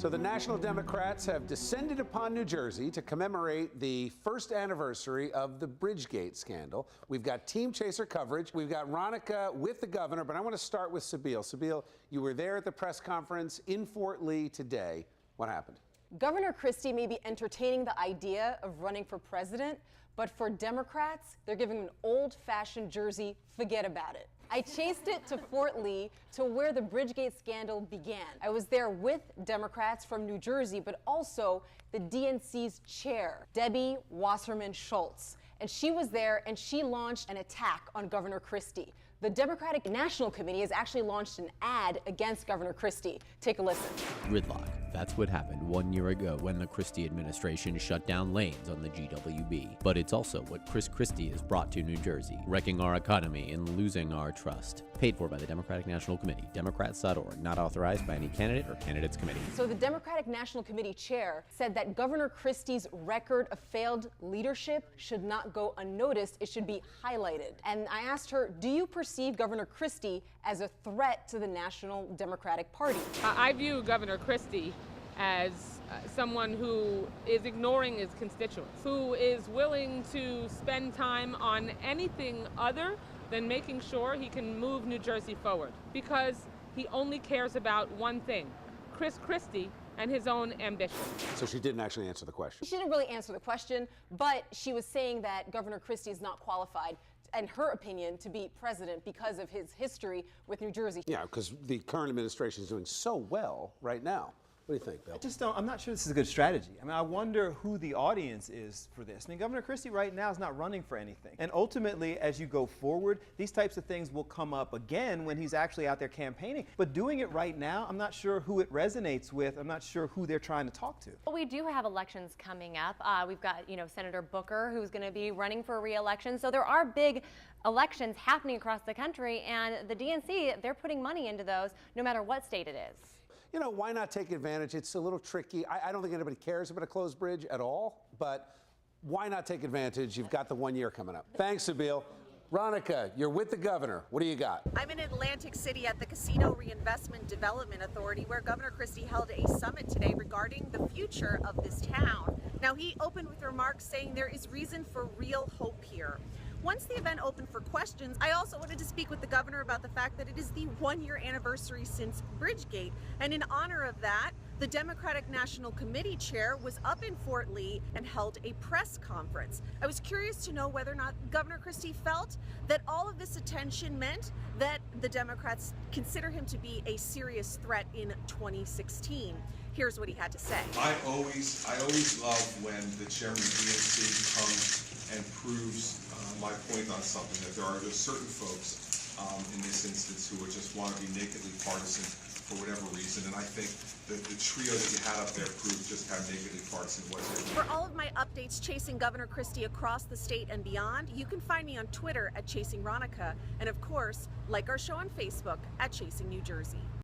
So the National Democrats have descended upon New Jersey to commemorate the first anniversary of the Bridgegate scandal. We've got Team Chaser coverage. We've got Ronica with the governor, but I want to start with Sabeel. Sabeel, you were there at the press conference in Fort Lee today. What happened? Governor Christie may be entertaining the idea of running for president, but for Democrats, they're giving an old-fashioned Jersey forget about it. I chased it to Fort Lee, to where the Bridgegate scandal began. I was there with Democrats from New Jersey, but also the DNC's chair, Debbie Wasserman-Schulz. And she was there, and she launched an attack on Governor Christie. The Democratic National Committee has actually launched an ad against Governor Christie. Take a listen. Gridlock. That's what happened 1 year ago when the Christie administration shut down lanes on the GWB. But it's also what Chris Christie has brought to New Jersey, wrecking our economy and losing our trust. Paid for by the Democratic National Committee, Democrats.org, not authorized by any candidate or candidates committee. So the Democratic National Committee chair said that Governor Christie's record of failed leadership should not go unnoticed. It should be highlighted. And I asked her, do you perceive Governor Christie as a threat to the National Democratic Party? I view Governor Christie as someone who is ignoring his constituents, who is willing to spend time on anything other than making sure he can move New Jersey forward, because he only cares about one thing, Chris Christie and his own ambition. So she didn't actually answer the question. She didn't really answer the question, but she was saying that Governor Christie is not qualified, in her opinion, to be president because of his history with New Jersey. Yeah, because the current administration is doing so well right now. What do you think, Bill? I'm not sure this is a good strategy. I mean, I wonder who the audience is for this. I mean, Governor Christie right now is not running for anything. And ultimately, as you go forward, these types of things will come up again when he's actually out there campaigning. But doing it right now, I'm not sure who it resonates with. I'm not sure who they're trying to talk to. Well, we do have elections coming up. We've got, Senator Booker, who's going to be running for re-election. So there are big elections happening across the country, and the DNC, they're putting money into those no matter what state it is. You know, why not take advantage? It's a little tricky. I don't think anybody cares about a closed bridge at all, but why not take advantage? You've got the 1 year coming up. Thanks, Sabeel. Ronica, you're with the governor. What do you got? I'm in Atlantic City at the Casino Reinvestment Development Authority, where Governor Christie held a summit today regarding the future of this town. Now, he opened with remarks saying there is reason for real hope here. Once the event opened for questions, I also wanted to speak with the governor about the fact that it is the 1 year anniversary since Bridgegate. And in honor of that, the Democratic National Committee chair was up in Fort Lee and held a press conference. I was curious to know whether or not Governor Christie felt that all of this attention meant that the Democrats consider him to be a serious threat in 2016. Here's what he had to say. I always love when the chairman of the DNC comes and proves my point on something, that there are just certain folks in this instance who just want to be nakedly partisan for whatever reason, and I think that the trio that you had up there proved just how nakedly partisan was it. For all of my updates chasing Governor Christie across the state and beyond, you can find me on Twitter at Chasing Ronica, and of course, like our show on Facebook at Chasing New Jersey.